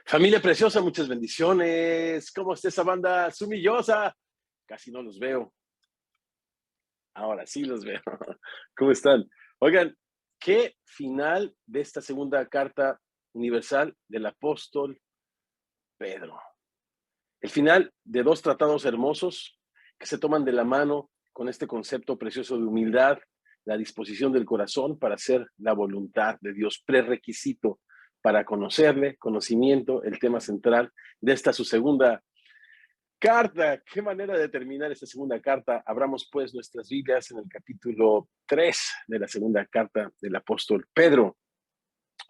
Familia preciosa, muchas bendiciones. ¿Cómo está esa banda sumillosa? Casi no los veo. Ahora sí los veo. ¿Cómo están? Oigan, qué final de esta segunda carta universal del apóstol Pedro. El final de dos tratados hermosos que se toman de la mano con este concepto precioso de humildad, la disposición del corazón para hacer la voluntad de Dios, prerequisito para conocerle, conocimiento, el tema central de esta su segunda carta. Qué manera de terminar esta segunda carta. Abramos pues nuestras Biblias en el capítulo 3 de la segunda carta del apóstol Pedro.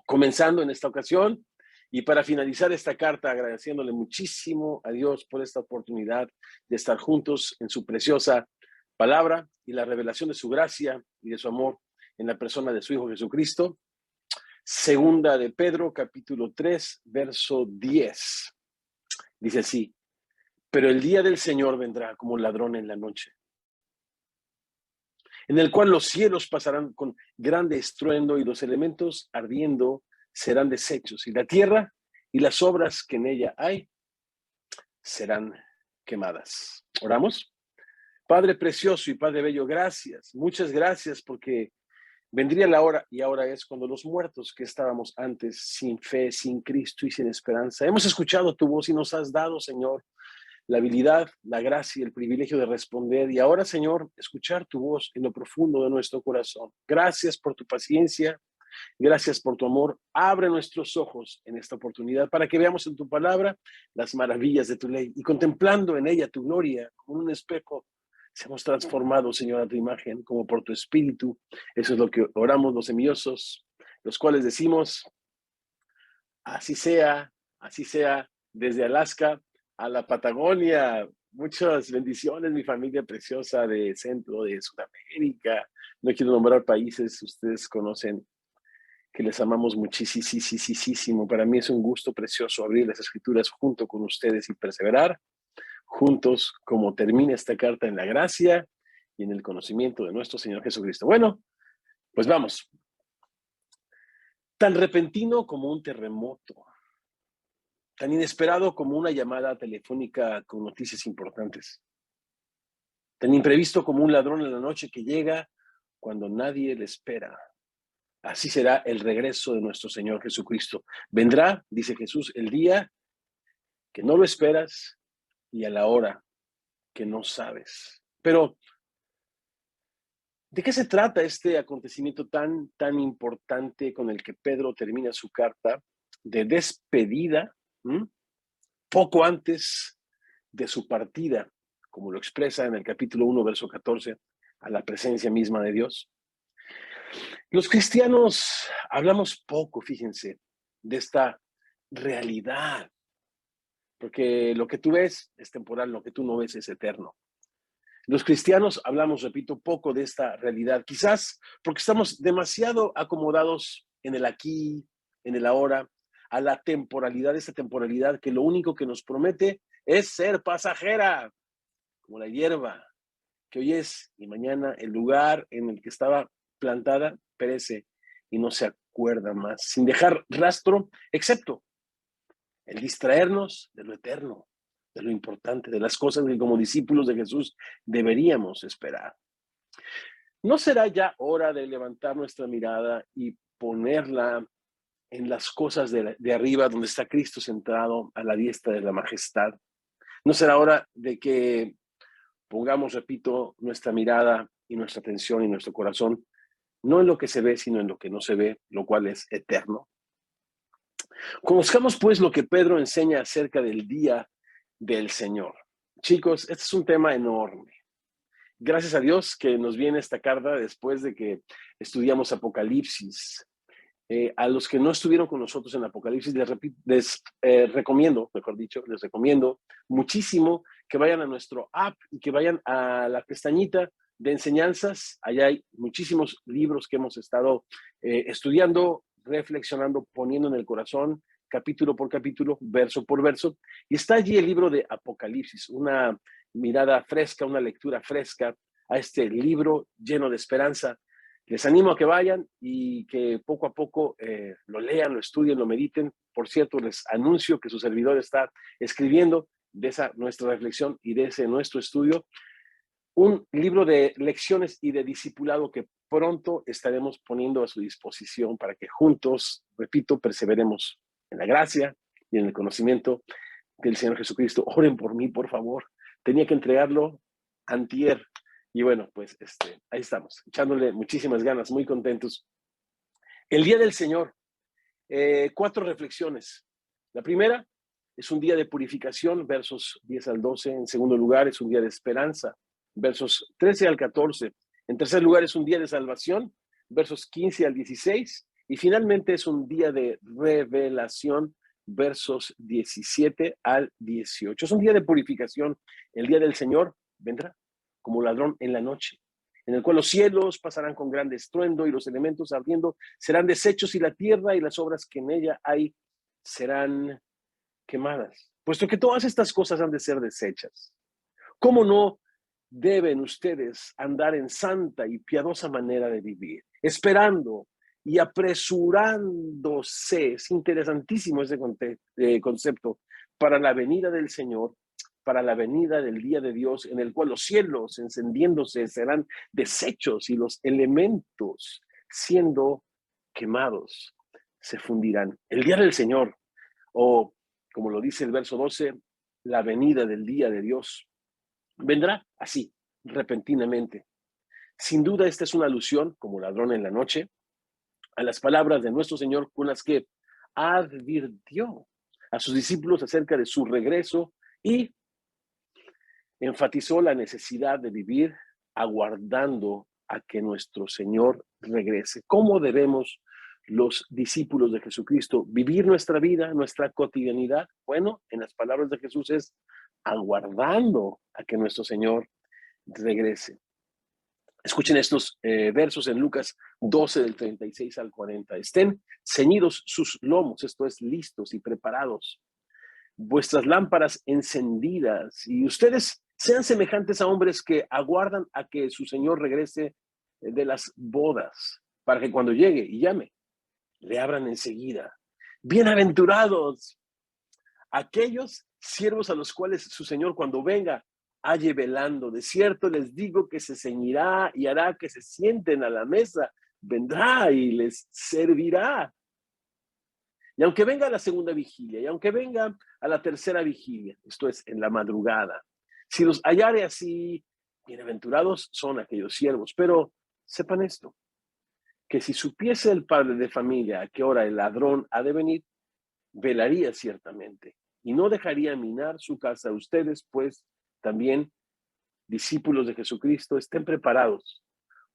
Comenzando en esta ocasión y para finalizar esta carta, agradeciéndole muchísimo a Dios por esta oportunidad de estar juntos en su preciosa palabra y la revelación de su gracia y de su amor en la persona de su Hijo Jesucristo. Segunda de Pedro, capítulo 3, verso 10. Dice así: pero el día del Señor vendrá como ladrón en la noche, en el cual los cielos pasarán con grande estruendo y los elementos ardiendo serán deshechos, y la tierra y las obras que en ella hay serán quemadas. ¿Oramos? Padre precioso y Padre bello, gracias, muchas gracias, porque vendría la hora, y ahora es, cuando los muertos que estábamos antes sin fe, sin Cristo y sin esperanza, hemos escuchado tu voz y nos has dado, Señor, la habilidad, la gracia y el privilegio de responder. Y ahora, Señor, escuchar tu voz en lo profundo de nuestro corazón. Gracias por tu paciencia, gracias por tu amor. Abre nuestros ojos en esta oportunidad para que veamos en tu palabra las maravillas de tu ley y contemplando en ella tu gloria como un espejo. Seamos transformados, Señor, a tu imagen, como por tu espíritu. Eso es lo que oramos los semillosos, los cuales decimos: así sea, desde Alaska a la Patagonia. Muchas bendiciones, mi familia preciosa de Centro, de Sudamérica. No quiero nombrar países, ustedes conocen que les amamos muchísimo. Para mí es un gusto precioso abrir las escrituras junto con ustedes y perseverar juntos como termina esta carta en la gracia y en el conocimiento de nuestro Señor Jesucristo. Bueno, pues vamos. Tan repentino como un terremoto, tan inesperado como una llamada telefónica con noticias importantes, tan imprevisto como un ladrón en la noche que llega cuando nadie le espera. Así será el regreso de nuestro Señor Jesucristo. Vendrá, dice Jesús, el día que no lo esperas y a la hora que no sabes. Pero, ¿de qué se trata este acontecimiento tan importante con el que Pedro termina su carta de despedida? Poco antes de su partida, como lo expresa en el capítulo 1, verso 14, a la presencia misma de Dios. Los cristianos hablamos poco, fíjense, de esta realidad, porque lo que tú ves es temporal, lo que tú no ves es eterno. Los cristianos hablamos, repito, poco de esta realidad, quizás porque estamos demasiado acomodados en el aquí, en el ahora, a la temporalidad, esta temporalidad que lo único que nos promete es ser pasajera, como la hierba, que hoy es y mañana el lugar en el que estaba plantada perece y no se acuerda más, sin dejar rastro, excepto el distraernos de lo eterno, de lo importante, de las cosas que como discípulos de Jesús deberíamos esperar. ¿No será ya hora de levantar nuestra mirada y ponerla en las cosas de arriba, donde está Cristo sentado a la diestra de la majestad? ¿No será hora de que pongamos, repito, nuestra mirada y nuestra atención y nuestro corazón no en lo que se ve, sino en lo que no se ve, lo cual es eterno? Conozcamos pues lo que Pedro enseña acerca del día del Señor. Chicos, este es un tema enorme. Gracias a Dios que nos viene esta carta después de que estudiamos Apocalipsis. A los que no estuvieron con nosotros en Apocalipsis, les recomiendo muchísimo que vayan a nuestro app y que vayan a la pestañita de enseñanzas. Allá hay muchísimos libros que hemos estado estudiando, reflexionando, poniendo en el corazón, capítulo por capítulo, verso por verso. Y está allí el libro de Apocalipsis, una mirada fresca, una lectura fresca a este libro lleno de esperanza. Les animo a que vayan y que poco a poco lo lean, lo estudien, lo mediten. Por cierto, les anuncio que su servidor está escribiendo de esa nuestra reflexión y de ese nuestro estudio un libro de lecciones y de discipulado que pronto estaremos poniendo a su disposición para que juntos, repito, perseveremos en la gracia y en el conocimiento del Señor Jesucristo. Oren por mí, por favor. Tenía que entregarlo antier. Y bueno, pues ahí estamos, echándole muchísimas ganas, muy contentos. El Día del Señor, 4 reflexiones. La primera es un día de purificación, versos 10 al 12. En segundo lugar, es un día de esperanza, versos 13 al 14. En tercer lugar, es un día de salvación, versos 15 al 16. Y finalmente es un día de revelación, versos 17 al 18. Es un día de purificación. El día del Señor vendrá como ladrón en la noche, en el cual los cielos pasarán con gran estruendo y los elementos ardiendo serán deshechos y la tierra y las obras que en ella hay serán quemadas. Puesto que todas estas cosas han de ser deshechas, ¿cómo no deben ustedes andar en santa y piadosa manera de vivir, esperando y apresurándose? Es interesantísimo ese concepto para la venida del Señor, para la venida del día de Dios, en el cual los cielos encendiéndose serán deshechos y los elementos siendo quemados se fundirán. El día del Señor, o como lo dice el verso 12, la venida del día de Dios, vendrá así, repentinamente. Sin duda, esta es una alusión, como ladrón en la noche, a las palabras de nuestro Señor con las que advirtió a sus discípulos acerca de su regreso y enfatizó la necesidad de vivir aguardando a que nuestro Señor regrese. ¿Cómo debemos los discípulos de Jesucristo vivir nuestra vida, nuestra cotidianidad? Bueno, en las palabras de Jesús es aguardando a que nuestro Señor regrese. Escuchen estos versos en Lucas 12 del 36 al 40. Estén ceñidos sus lomos, esto es, listos y preparados, vuestras lámparas encendidas, y ustedes sean semejantes a hombres que aguardan a que su Señor regrese de las bodas, para que cuando llegue y llame, le abran enseguida. Bienaventurados aquellos siervos a los cuales su Señor cuando venga halle velando. De cierto les digo que se ceñirá y hará que se sienten a la mesa, vendrá y les servirá. Y aunque venga a la segunda vigilia, y aunque venga a la tercera vigilia, esto es, en la madrugada, si los hallare así, bienaventurados son aquellos siervos. Pero sepan esto, que si supiese el padre de familia a qué hora el ladrón ha de venir, velaría ciertamente y no dejaría minar su casa. Ustedes, pues, también, discípulos de Jesucristo, estén preparados,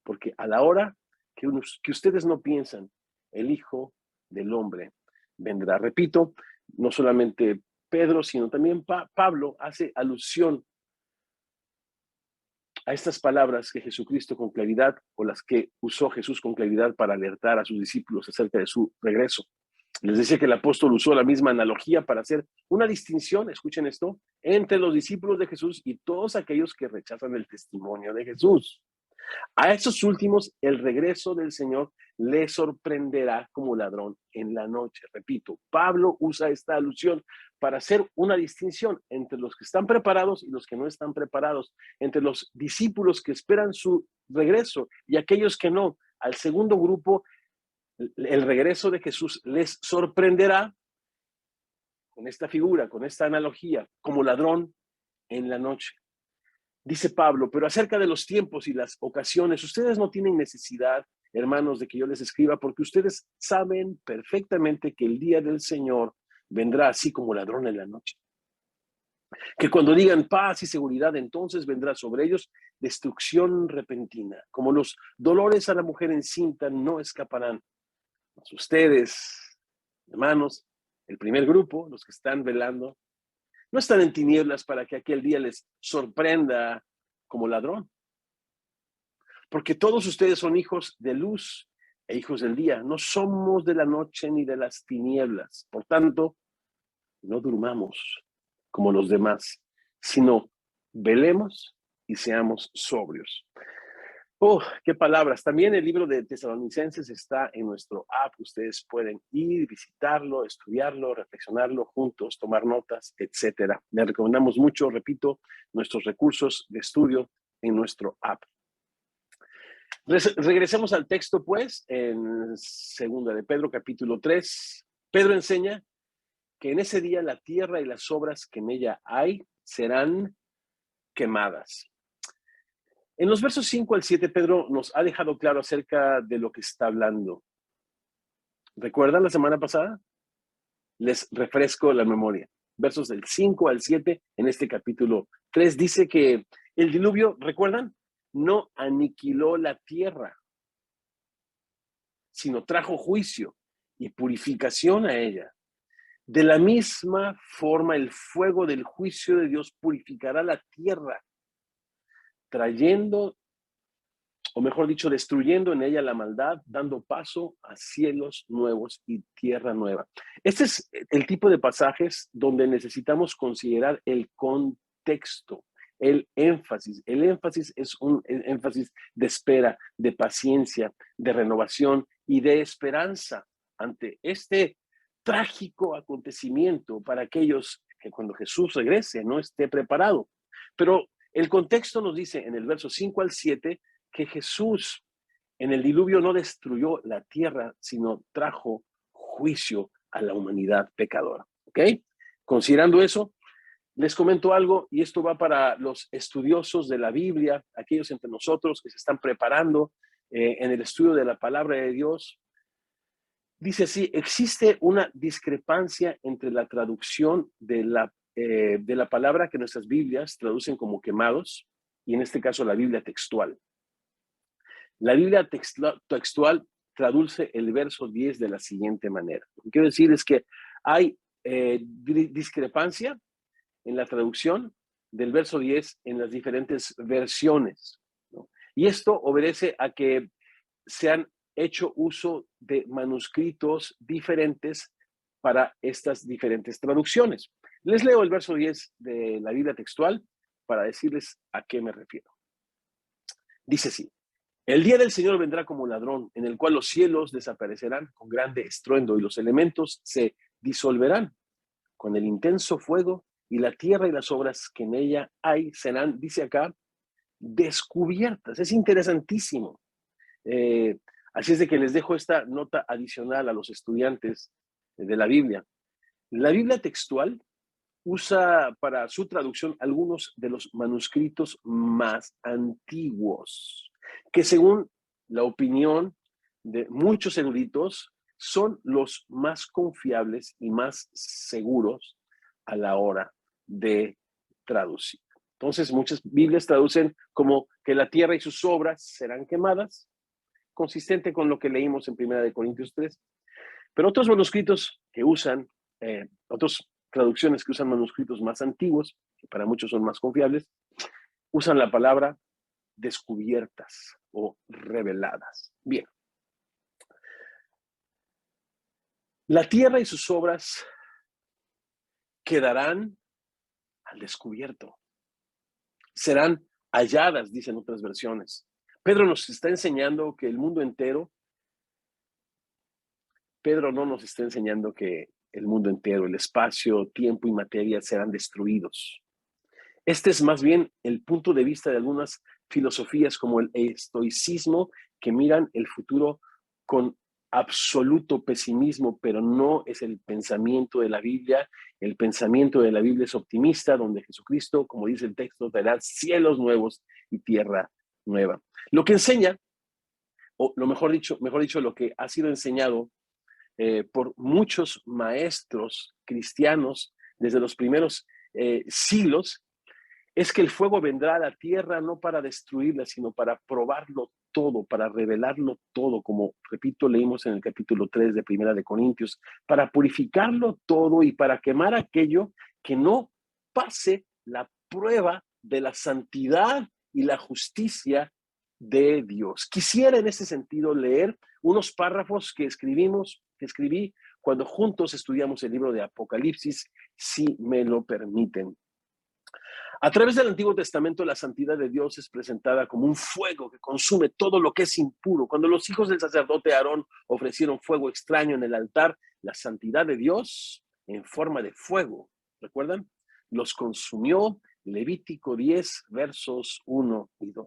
porque a la hora que ustedes no piensan, el Hijo del Hombre vendrá. Repito, no solamente Pedro, sino también Pablo hace alusión a estas palabras que Jesucristo con claridad, o las que usó Jesús con claridad para alertar a sus discípulos acerca de su regreso. Les decía que el apóstol usó la misma analogía para hacer una distinción, escuchen esto, entre los discípulos de Jesús y todos aquellos que rechazan el testimonio de Jesús. A estos últimos, el regreso del Señor les sorprenderá como ladrón en la noche. Repito, Pablo usa esta alusión para hacer una distinción entre los que están preparados y los que no están preparados, entre los discípulos que esperan su regreso y aquellos que no. Al segundo grupo, el regreso de Jesús les sorprenderá con esta figura, con esta analogía, como ladrón en la noche. Dice Pablo, pero acerca de los tiempos y las ocasiones, ustedes no tienen necesidad, hermanos, de que yo les escriba, porque ustedes saben perfectamente que el día del Señor vendrá así como ladrón en la noche. Que cuando digan paz y seguridad, entonces vendrá sobre ellos destrucción repentina. Como los dolores a la mujer encinta no escaparán. Mas ustedes, hermanos, el primer grupo, los que están velando, no están en tinieblas para que aquel día les sorprenda como ladrón. Porque todos ustedes son hijos de luz e hijos del día. No somos de la noche ni de las tinieblas. Por tanto, no durmamos como los demás, sino velemos y seamos sobrios. Oh, qué palabras. También el libro de Tesalonicenses está en nuestro app. Ustedes pueden ir, visitarlo, estudiarlo, reflexionarlo juntos, tomar notas, etcétera. Les recomendamos mucho, repito, nuestros recursos de estudio en nuestro app. Regresemos al texto, pues, en segunda de Pedro, capítulo 3. Pedro enseña que en ese día la tierra y las obras que en ella hay serán quemadas. En los versos 5 al 7, Pedro nos ha dejado claro acerca de lo que está hablando. ¿Recuerdan la semana pasada? Les refresco la memoria. Versos del 5 al 7 en este capítulo 3 dice que el diluvio, ¿recuerdan? No aniquiló la tierra, sino trajo juicio y purificación a ella. De la misma forma, el fuego del juicio de Dios purificará la tierra, trayendo, o mejor dicho, destruyendo en ella la maldad, dando paso a cielos nuevos y tierra nueva. Este es el tipo de pasajes donde necesitamos considerar el contexto, el énfasis. El énfasis es un énfasis de espera, de paciencia, de renovación y de esperanza ante este trágico acontecimiento para aquellos que cuando Jesús regrese no esté preparado. Pero el contexto nos dice en el verso 5 al 7 que Jesús en el diluvio no destruyó la tierra, sino trajo juicio a la humanidad pecadora. ¿Ok? Considerando eso, les comento algo, y esto va para los estudiosos de la Biblia, aquellos entre nosotros que se están preparando en el estudio de la palabra de Dios. Dice así, existe una discrepancia entre la traducción de la palabra que nuestras Biblias traducen como quemados, y en este caso la Biblia textual. La Biblia textual traduce el verso 10 de la siguiente manera. Lo que quiero decir es que hay discrepancia en la traducción del verso 10 en las diferentes versiones, ¿no? Y esto obedece a que se han hecho uso de manuscritos diferentes para estas diferentes traducciones. Les leo el verso 10 de la Biblia textual para decirles a qué me refiero. Dice así: el día del Señor vendrá como ladrón, en el cual los cielos desaparecerán con grande estruendo y los elementos se disolverán con el intenso fuego, y la tierra y las obras que en ella hay serán, dice acá, descubiertas. Es interesantísimo. Así es de que les dejo esta nota adicional a los estudiantes de la Biblia. La Biblia textual usa para su traducción algunos de los manuscritos más antiguos, que según la opinión de muchos eruditos son los más confiables y más seguros a la hora de traducir. Entonces, muchas Biblias traducen como que la tierra y sus obras serán quemadas, consistente con lo que leímos en 1 Corintios 3. Pero otros manuscritos que usan, otras traducciones que usan manuscritos más antiguos, que para muchos son más confiables, usan la palabra descubiertas o reveladas. Bien. La tierra y sus obras quedarán al descubierto. Serán halladas, dicen otras versiones. Pedro nos está enseñando que el mundo entero, Pedro no nos está enseñando que el mundo entero, el espacio, tiempo y materia serán destruidos. Este es más bien el punto de vista de algunas filosofías como el estoicismo, que miran el futuro con absoluto pesimismo, pero no es el pensamiento de la Biblia. El pensamiento de la Biblia es optimista, donde Jesucristo, como dice el texto, traerá cielos nuevos y tierra nueva. Lo que enseña, o lo mejor dicho, lo que ha sido enseñado por muchos maestros cristianos desde los primeros siglos, es que el fuego vendrá a la tierra no para destruirla, sino para probarlo todo, para revelarlo todo, como, repito, leímos en el capítulo 3 de 1 Corintios, para purificarlo todo y para quemar aquello que no pase la prueba de la santidad y la justicia de Dios. Quisiera en ese sentido leer unos párrafos que escribí cuando juntos estudiamos el libro de Apocalipsis, si me lo permiten. A través del Antiguo Testamento, la santidad de Dios es presentada como un fuego que consume todo lo que es impuro. Cuando los hijos del sacerdote Aarón ofrecieron fuego extraño en el altar, la santidad de Dios en forma de fuego, ¿recuerdan? Los consumió. Levítico 10, versos 1 y 2.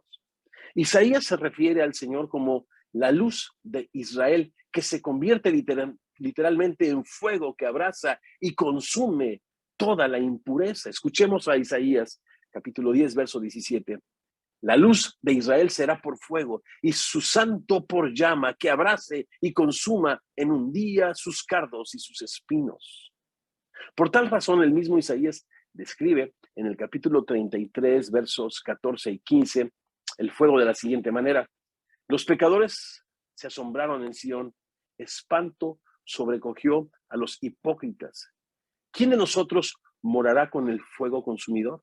Isaías se refiere al Señor como la luz de Israel, que se convierte literalmente en fuego que abraza y consume toda la impureza. Escuchemos a Isaías, capítulo 10, verso 17. La luz de Israel será por fuego y su santo por llama, que abrace y consuma en un día sus cardos y sus espinos. Por tal razón, el mismo Isaías describe en el capítulo 33, versos 14 y 15, el fuego de la siguiente manera. Los pecadores se asombraron en Sión, espanto sobrecogió a los hipócritas. ¿Quién de nosotros morará con el fuego consumidor?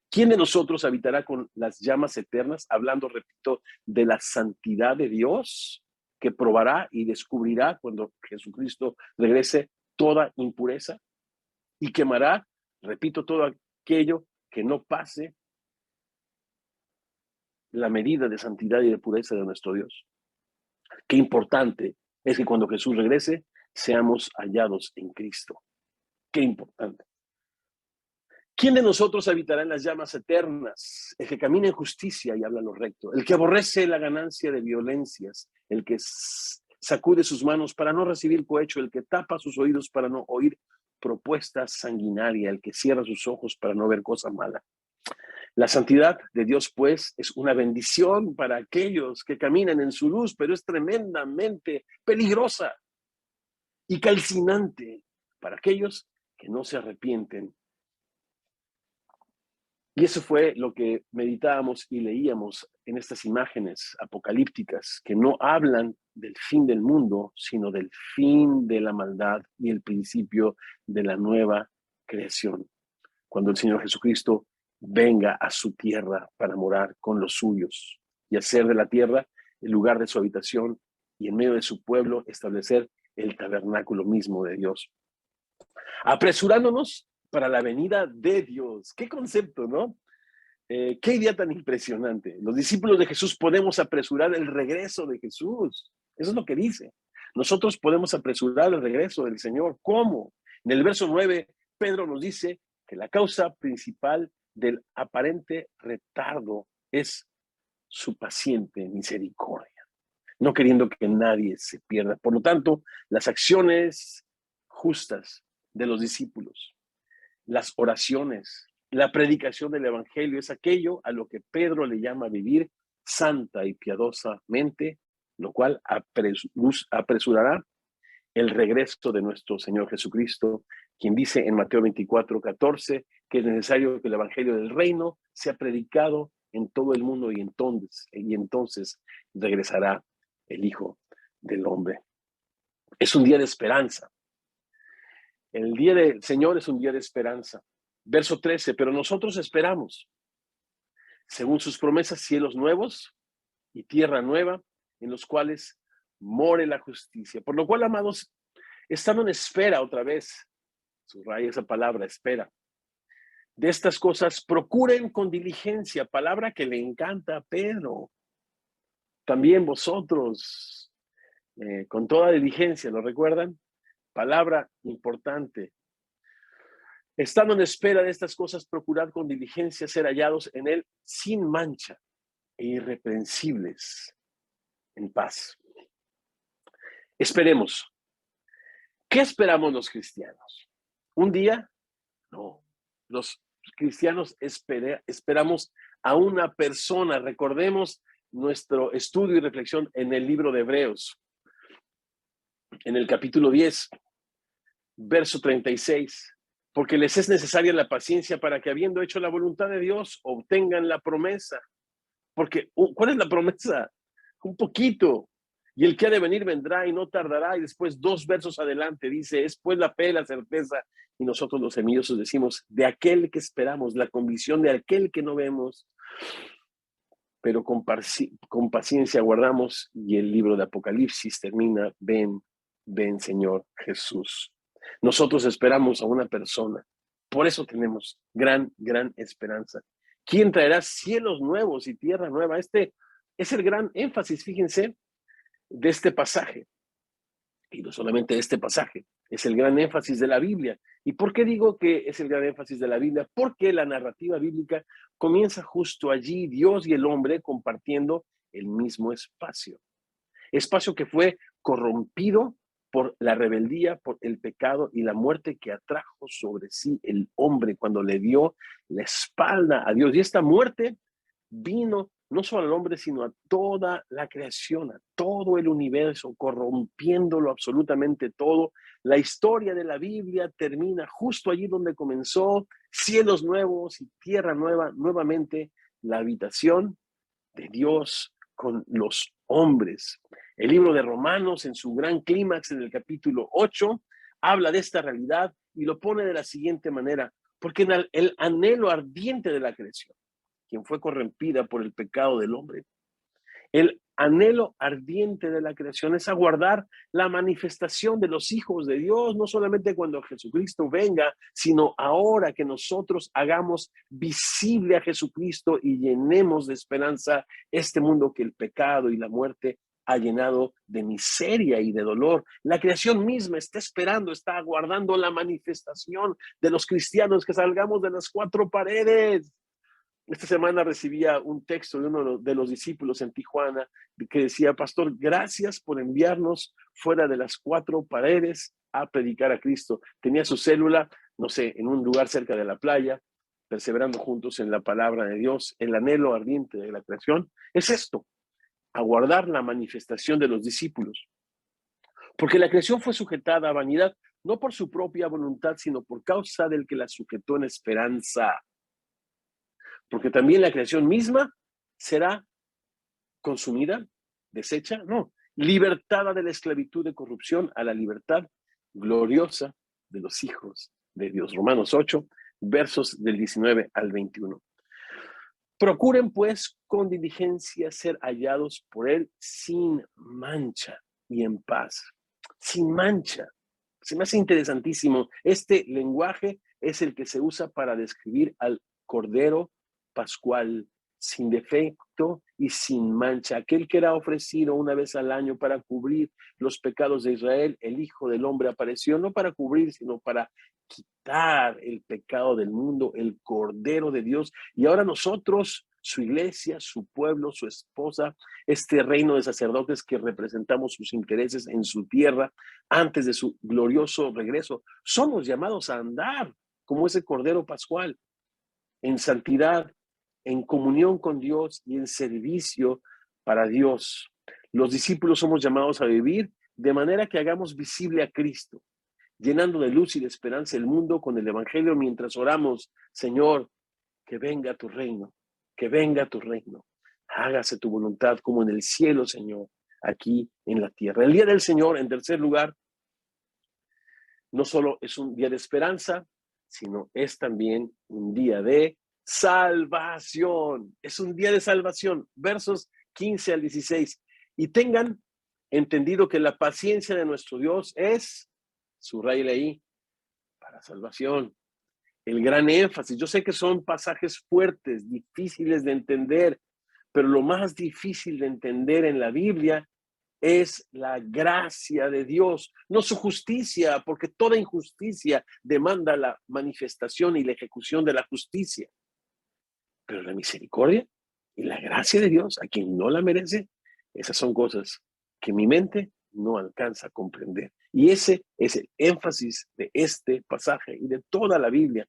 ¿Quién de nosotros habitará con las llamas eternas? Hablando, repito, de la santidad de Dios, que probará y descubrirá cuando Jesucristo regrese toda impureza y quemará, repito, todo aquello que no pase la medida de santidad y de pureza de nuestro Dios. Qué importante es que cuando Jesús regrese, seamos hallados en Cristo. Qué importante. ¿Quién de nosotros habitará en las llamas eternas? El que camina en justicia y habla lo recto, el que aborrece la ganancia de violencias, el que sacude sus manos para no recibir cohecho, el que tapa sus oídos para no oír propuesta sanguinaria, el que cierra sus ojos para no ver cosa mala. La santidad de Dios, pues, es una bendición para aquellos que caminan en su luz, pero es tremendamente peligrosa y calcinante para aquellos que no se arrepienten. Y eso fue lo que meditábamos y leíamos en estas imágenes apocalípticas que no hablan del fin del mundo, sino del fin de la maldad y el principio de la nueva creación. Cuando el Señor Jesucristo venga a su tierra para morar con los suyos y hacer de la tierra el lugar de su habitación y en medio de su pueblo establecer el tabernáculo mismo de Dios. Apresurándonos para la venida de Dios. Qué concepto, ¿no? Qué idea tan impresionante. Los discípulos de Jesús podemos apresurar el regreso de Jesús. Eso es lo que dice. Nosotros podemos apresurar el regreso del Señor. ¿Cómo? En el verso 9, Pedro nos dice que la causa principal del aparente retardo es su paciente misericordia, no queriendo que nadie se pierda. Por lo tanto, las acciones justas de los discípulos, las oraciones, la predicación del evangelio es aquello a lo que Pedro le llama vivir santa y piadosamente, lo cual apresurará el regreso de nuestro Señor Jesucristo, quien dice en Mateo 24:14 que es necesario que el evangelio del reino sea predicado en todo el mundo y entonces regresará el Hijo del Hombre. Es un día de esperanza. El día del Señor es un día de esperanza. Verso 13, pero nosotros esperamos, según sus promesas, cielos nuevos y tierra nueva, en los cuales more la justicia. Por lo cual, amados, estando en espera otra vez, subraya esa palabra, espera, de estas cosas, procuren con diligencia, palabra que le encanta a Pedro. También vosotros, con toda diligencia, ¿lo recuerdan? Palabra importante. Estando en espera de estas cosas, procurad con diligencia ser hallados en él sin mancha e irreprensibles en paz. Esperemos. ¿Qué esperamos los cristianos? ¿Un día? No. Los cristianos esperamos a una persona. Recordemos nuestro estudio y reflexión en el libro de Hebreos, en el capítulo 10, verso 36. Porque les es necesaria la paciencia para que, habiendo hecho la voluntad de Dios, obtengan la promesa. Porque, ¿cuál es la promesa? Un poquito. Y el que ha de venir vendrá y no tardará. Y después, 2 versos adelante, dice, es pues la fe, la certeza. Y nosotros los semillosos decimos, de aquel que esperamos, la convicción de aquel que no vemos. Pero con paciencia aguardamos. Y el libro de Apocalipsis termina, ven, ven Señor Jesús. Nosotros esperamos a una persona. Por eso tenemos gran esperanza. ¿Quién traerá cielos nuevos y tierra nueva? Este es el gran énfasis, fíjense, de este pasaje. Y no solamente de este pasaje, es el gran énfasis de la Biblia. ¿Y por qué digo que es el gran énfasis de la Biblia? Porque la narrativa bíblica comienza justo allí, Dios y el hombre compartiendo el mismo espacio. Espacio que fue corrompido por la rebeldía, por el pecado y la muerte que atrajo sobre sí el hombre cuando le dio la espalda a Dios. Y esta muerte vino no solo al hombre, sino a toda la creación, a todo el universo, corrompiéndolo absolutamente todo. La historia de la Biblia termina justo allí donde comenzó, cielos nuevos y tierra nueva, nuevamente la habitación de Dios con los hombres. El libro de Romanos, en su gran clímax, en el capítulo 8, habla de esta realidad y lo pone de la siguiente manera, porque en el anhelo ardiente de la creación, quien fue corrompida por el pecado del hombre, el anhelo ardiente de la creación es aguardar la manifestación de los hijos de Dios, no solamente cuando Jesucristo venga, sino ahora que nosotros hagamos visible a Jesucristo y llenemos de esperanza este mundo que el pecado y la muerte ha llenado de miseria y de dolor. La creación misma está esperando, está aguardando la manifestación de los cristianos, que salgamos de las cuatro paredes. Esta semana recibía un texto de uno de los discípulos en Tijuana que decía: Pastor, gracias por enviarnos fuera de las cuatro paredes a predicar a Cristo. Tenía su célula, no sé, en un lugar cerca de la playa, perseverando juntos en la palabra de Dios. El anhelo ardiente de la creación es esto, aguardar la manifestación de los discípulos. Porque la creación fue sujetada a vanidad, no por su propia voluntad, sino por causa del que la sujetó en esperanza. Porque también la creación misma será consumida, deshecha, no, libertada de la esclavitud de corrupción a la libertad gloriosa de los hijos de Dios. Romanos 8, versos del 19 al 21. Procuren pues con diligencia ser hallados por él sin mancha y en paz. Sin mancha. Se me hace interesantísimo. Este lenguaje es el que se usa para describir al Cordero Pascual, sin defecto y sin mancha, aquel que era ofrecido una vez al año para cubrir los pecados de Israel. El Hijo del Hombre apareció no para cubrir, sino para quitar el pecado del mundo, el Cordero de Dios. Y ahora nosotros, su iglesia, su pueblo, su esposa, este reino de sacerdotes que representamos sus intereses en su tierra antes de su glorioso regreso, somos llamados a andar como ese Cordero Pascual, en santidad, en comunión con Dios y en servicio para Dios. Los discípulos somos llamados a vivir de manera que hagamos visible a Cristo, llenando de luz y de esperanza el mundo con el Evangelio mientras oramos: Señor, que venga tu reino, que venga tu reino. Hágase tu voluntad como en el cielo, Señor, aquí en la tierra. El día del Señor, en tercer lugar, no solo es un día de esperanza, sino es también un día de salvación. Es un día de salvación. Versos 15 al 16. Y tengan entendido que la paciencia de nuestro Dios es, subrayele ahí, para salvación. El gran énfasis. Yo sé que son pasajes fuertes, difíciles de entender, pero lo más difícil de entender en la Biblia es la gracia de Dios, no su justicia, porque toda injusticia demanda la manifestación y la ejecución de la justicia. Pero la misericordia y la gracia de Dios, a quien no la merece, esas son cosas que mi mente no alcanza a comprender. Y ese es el énfasis de este pasaje y de toda la Biblia.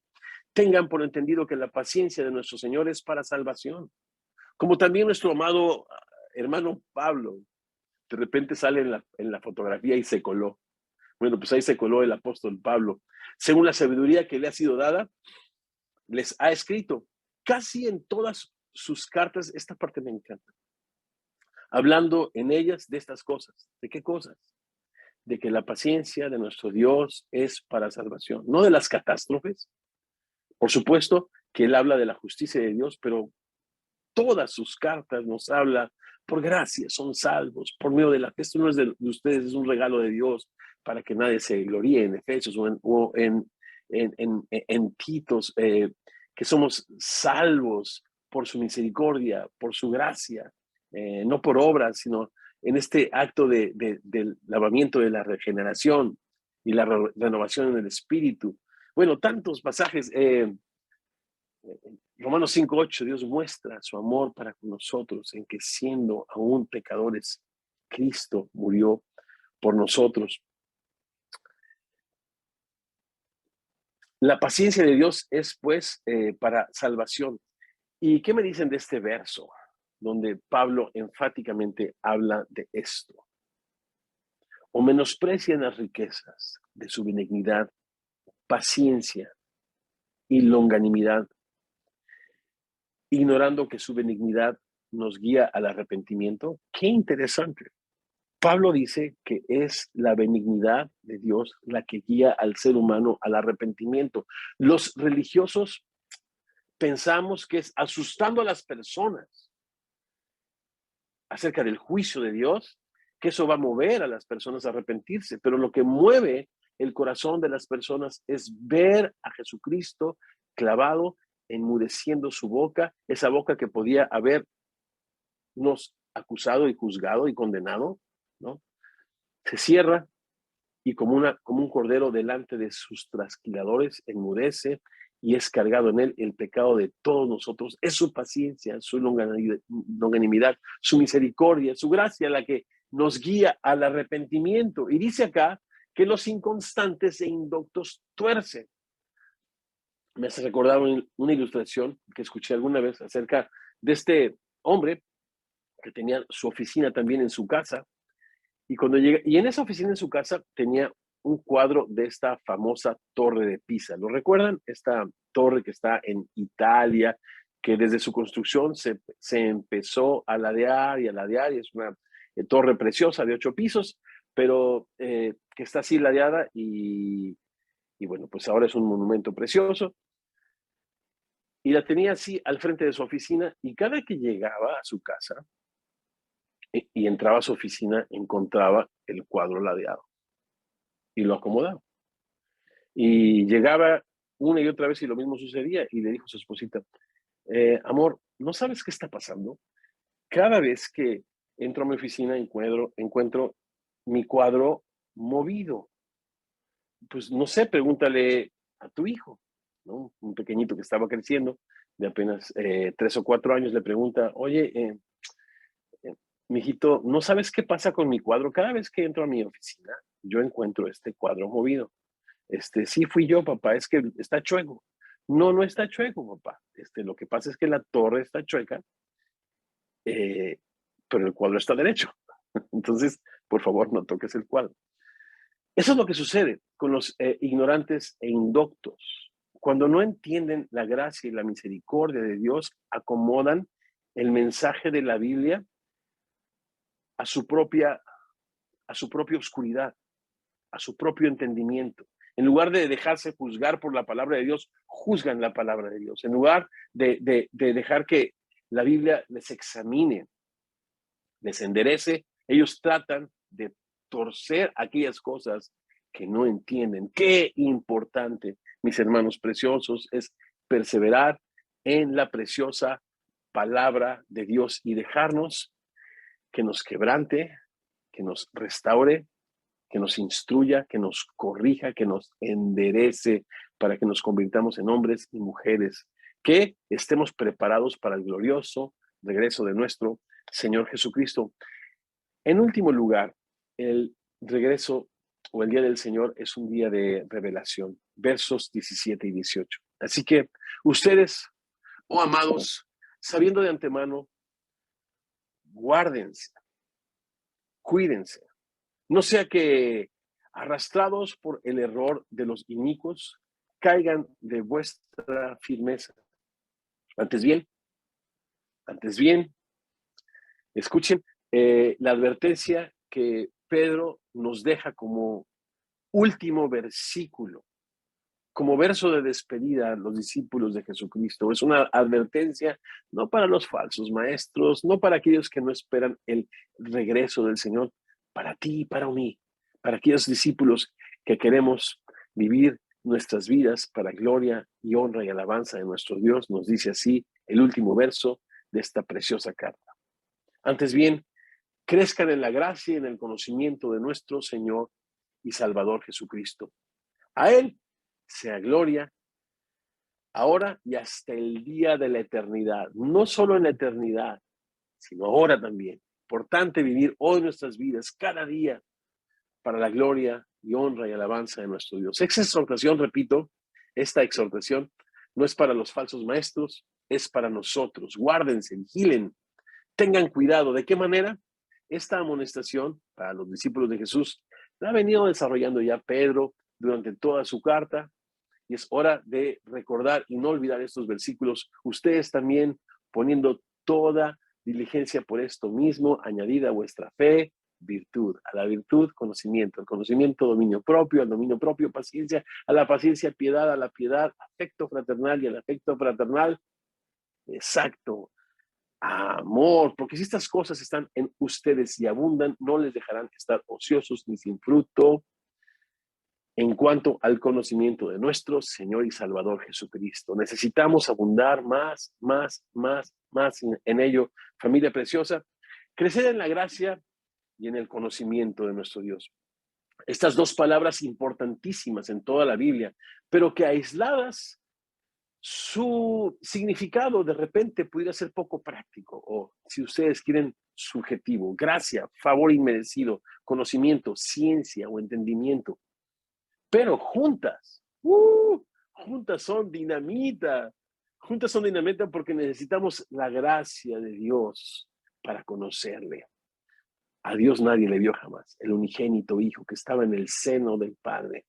Tengan por entendido que la paciencia de nuestro Señor es para salvación. Como también nuestro amado hermano Pablo, de repente sale en la fotografía y se coló. Bueno, pues ahí se coló el apóstol Pablo. Según la sabiduría que le ha sido dada, les ha escrito casi en todas sus cartas. Esta parte me encanta. Hablando en ellas de estas cosas. ¿De qué cosas? De que la paciencia de nuestro Dios es para salvación, no de las catástrofes. Por supuesto que él habla de la justicia de Dios, pero todas sus cartas nos habla: por gracia son salvos, por medio de la fe. Esto no es de ustedes, es un regalo de Dios, para que nadie se gloríe, en Efesios o en en Titos, que somos salvos por su misericordia, por su gracia, no por obras, sino en este acto del lavamiento de la regeneración y la renovación en el espíritu. Bueno, tantos pasajes. Romanos 5:8, Dios muestra su amor para con nosotros en que siendo aún pecadores, Cristo murió por nosotros. La paciencia de Dios es pues para salvación. ¿Y qué me dicen de este verso donde Pablo enfáticamente habla de esto? O menosprecian las riquezas de su benignidad, paciencia y longanimidad, ignorando que su benignidad nos guía al arrepentimiento. Qué interesante. Pablo dice que es la benignidad de Dios la que guía al ser humano al arrepentimiento. Los religiosos pensamos que es asustando a las personas acerca del juicio de Dios, que eso va a mover a las personas a arrepentirse, pero lo que mueve el corazón de las personas es ver a Jesucristo clavado, enmudeciendo su boca, esa boca que podía habernos acusado y juzgado y condenado, ¿no? Se cierra y como un cordero delante de sus trasquiladores enmudece y es cargado en él el pecado de todos nosotros. Es su paciencia, su longanimidad, su misericordia, su gracia la que nos guía al arrepentimiento. Y dice acá que los inconstantes e indoctos tuercen. Me hace recordar una ilustración que escuché alguna vez acerca de este hombre que tenía su oficina también en su casa. Y cuando llega, y en esa oficina en su casa tenía un cuadro de esta famosa torre de Pisa. ¿Lo recuerdan? Esta torre que está en Italia, que desde su construcción se empezó a ladear y a ladear, y es una torre preciosa de 8 pisos, pero que está así ladeada y bueno, pues ahora es un monumento precioso. Y la tenía así al frente de su oficina y cada que llegaba a su casa, y entraba a su oficina, encontraba el cuadro ladeado y lo acomodaba. Y llegaba una y otra vez y lo mismo sucedía y le dijo a su esposita, amor, ¿no sabes qué está pasando? Cada vez que entro a mi oficina encuentro mi cuadro movido. Pues no sé, pregúntale a tu hijo, ¿no? Un pequeñito que estaba creciendo, de apenas 3 o 4 años, le pregunta, oye, mijito, ¿no sabes qué pasa con mi cuadro? Cada vez que entro a mi oficina, yo encuentro este cuadro movido. Sí fui yo, papá, es que está chueco. No, no está chueco, papá. Lo que pasa es que la torre está chueca, pero el cuadro está derecho. Entonces, por favor, no toques el cuadro. Eso es lo que sucede con los ignorantes e indoctos. Cuando no entienden la gracia y la misericordia de Dios, acomodan el mensaje de la Biblia a su propia oscuridad, a su propio entendimiento. En lugar de dejarse juzgar por la palabra de Dios, juzgan la palabra de Dios. En lugar de dejar que la Biblia les examine, les enderece, ellos tratan de torcer aquellas cosas que no entienden. Qué importante, mis hermanos preciosos, es perseverar en la preciosa palabra de Dios y dejarnos que nos quebrante, que nos restaure, que nos instruya, que nos corrija, que nos enderece para que nos convirtamos en hombres y mujeres, que estemos preparados para el glorioso regreso de nuestro Señor Jesucristo. En último lugar, el regreso o el día del Señor es un día de revelación, versos 17 y 18. Así que ustedes, oh amados, sabiendo de antemano, guárdense, cuídense. No sea que, arrastrados por el error de los inicuos, caigan de vuestra firmeza. Antes bien, escuchen la advertencia que Pedro nos deja como último versículo, como verso de despedida a los discípulos de Jesucristo. Es una advertencia no para los falsos maestros, no para aquellos que no esperan el regreso del Señor, para ti y para mí, para aquellos discípulos que queremos vivir nuestras vidas para gloria y honra y alabanza de nuestro Dios, nos dice así el último verso de esta preciosa carta. Antes bien, crezcan en la gracia y en el conocimiento de nuestro Señor y Salvador Jesucristo. A Él sea gloria ahora y hasta el día de la eternidad. No solo en la eternidad, sino ahora también. Importante vivir hoy nuestras vidas, cada día, para la gloria y honra y alabanza de nuestro Dios. Esta exhortación, repito, esta exhortación no es para los falsos maestros, es para nosotros. Guárdense, vigilen, tengan cuidado. ¿De qué manera? Esta amonestación para los discípulos de Jesús la ha venido desarrollando ya Pedro durante toda su carta, y es hora de recordar y no olvidar estos versículos. Ustedes también poniendo toda diligencia por esto mismo, añadida a vuestra fe, virtud, a la virtud, conocimiento, al conocimiento, dominio propio, al dominio propio, paciencia, a la paciencia, piedad, a la piedad, afecto fraternal y al afecto fraternal, exacto, amor, porque si estas cosas están en ustedes y abundan, no les dejarán estar ociosos ni sin fruto en cuanto al conocimiento de nuestro Señor y Salvador Jesucristo. Necesitamos abundar más en ello. Familia preciosa, crecer en la gracia y en el conocimiento de nuestro Dios. Estas dos palabras importantísimas en toda la Biblia, pero que aisladas su significado de repente pudiera ser poco práctico, o si ustedes quieren, subjetivo. Gracia, favor inmerecido, conocimiento, ciencia o entendimiento. Pero juntas son dinamita. Juntas son dinamita porque necesitamos la gracia de Dios para conocerle. A Dios nadie le vio jamás, el unigénito Hijo que estaba en el seno del Padre,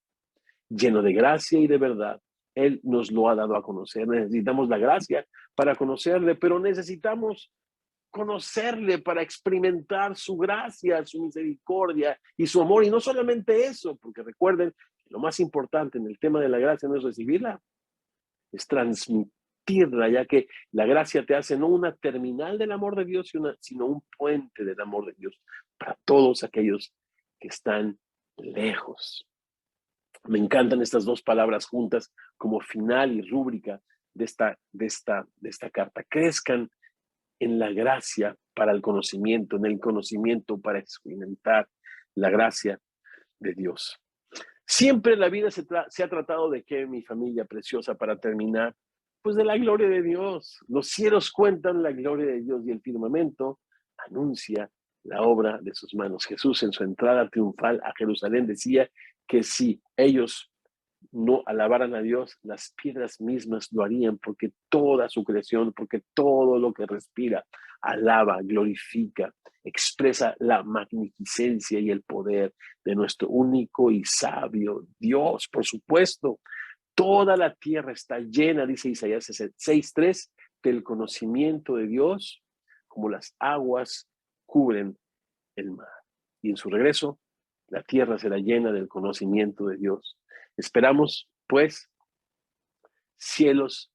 lleno de gracia y de verdad. Él nos lo ha dado a conocer. Necesitamos la gracia para conocerle, pero necesitamos conocerle para experimentar su gracia, su misericordia y su amor. Y no solamente eso, porque recuerden, lo más importante en el tema de la gracia no es recibirla, es transmitirla, ya que la gracia te hace no una terminal del amor de Dios, sino un puente del amor de Dios para todos aquellos que están lejos. Me encantan estas dos palabras juntas como final y rúbrica de esta carta. Crezcan en la gracia para el conocimiento, en el conocimiento para experimentar la gracia de Dios. Siempre la vida se ha tratado de que mi familia preciosa, para terminar, pues de la gloria de Dios. Los cielos cuentan la gloria de Dios y el firmamento anuncia la obra de sus manos. Jesús en su entrada triunfal a Jerusalén decía que si ellos no alabaran a Dios, las piedras mismas lo harían, porque toda su creación, porque todo lo que respira, alaba, glorifica, expresa la magnificencia y el poder de nuestro único y sabio Dios. Por supuesto, toda la tierra está llena, dice Isaías 6:3, del conocimiento de Dios, como las aguas cubren el mar. Y en su regreso, la tierra será llena del conocimiento de Dios. Esperamos, pues, cielos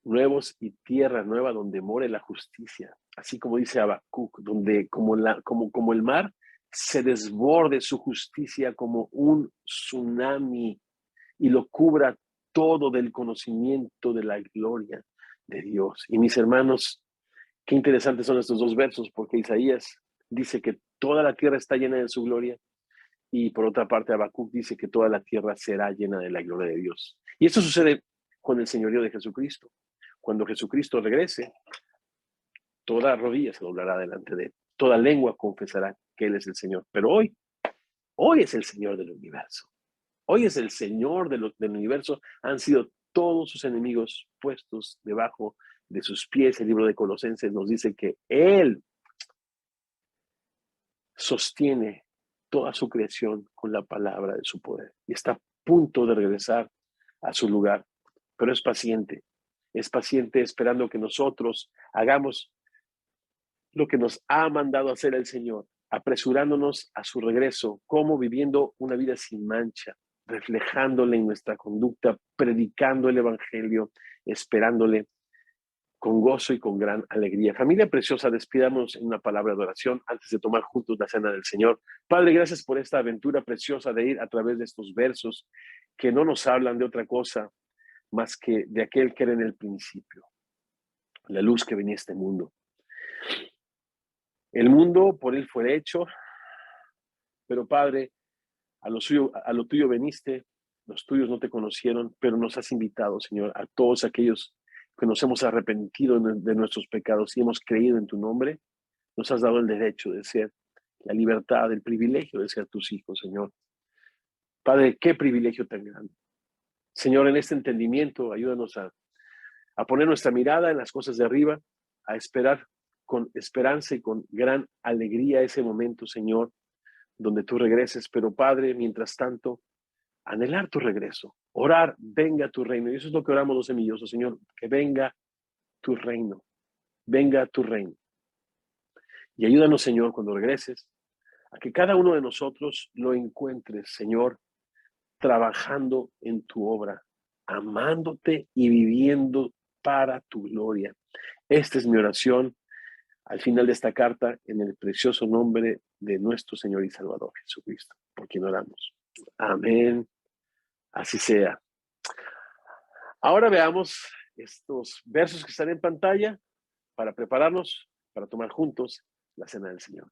nuevos y tierra nueva donde more la justicia, así como dice Habacuc, donde como el mar se desborde su justicia como un tsunami y lo cubra todo del conocimiento de la gloria de Dios. Y mis hermanos, qué interesantes son estos dos versos, porque Isaías dice que toda la tierra está llena de su gloria, y por otra parte Habacuc dice que toda la tierra será llena de la gloria de Dios. Y esto sucede con el señorío de Jesucristo. Cuando Jesucristo regrese, toda rodilla se doblará delante de él, toda lengua confesará que él es el Señor. Pero hoy es el Señor del universo. Hoy es el Señor del universo. Han sido todos sus enemigos puestos debajo de sus pies. El libro de Colosenses nos dice que Él sostiene toda su creación con la palabra de su poder. Y está a punto de regresar a su lugar. Pero es paciente esperando que nosotros hagamos lo que nos ha mandado hacer el Señor, apresurándonos a su regreso, como viviendo una vida sin mancha, reflejándole en nuestra conducta, predicando el Evangelio, esperándole con gozo y con gran alegría. Familia preciosa, despidamos en una palabra de oración antes de tomar juntos la cena del Señor. Padre, gracias por esta aventura preciosa de ir a través de estos versos que no nos hablan de otra cosa más que de aquel que era en el principio, la luz que venía a este mundo. El mundo por él fue hecho, pero Padre, a lo tuyo veniste, los tuyos no te conocieron, pero nos has invitado, Señor, a todos aquellos que nos hemos arrepentido de nuestros pecados y hemos creído en tu nombre, nos has dado el derecho de ser, la libertad, el privilegio de ser tus hijos, Señor. Padre, qué privilegio tan grande. Señor, en este entendimiento, ayúdanos a poner nuestra mirada en las cosas de arriba, a esperar con esperanza y con gran alegría ese momento, Señor, donde tú regreses. Pero Padre, mientras tanto, anhelar tu regreso, orar, venga tu reino. Y eso es lo que oramos los semillosos, Señor, que venga tu reino, venga tu reino. Y ayúdanos, Señor, cuando regreses, a que cada uno de nosotros lo encuentres, Señor, trabajando en tu obra, amándote y viviendo para tu gloria. Esta es mi oración al final de esta carta en el precioso nombre de nuestro Señor y Salvador Jesucristo, por quien oramos. Amén. Así sea. Ahora veamos estos versos que están en pantalla para prepararnos para tomar juntos la cena del Señor.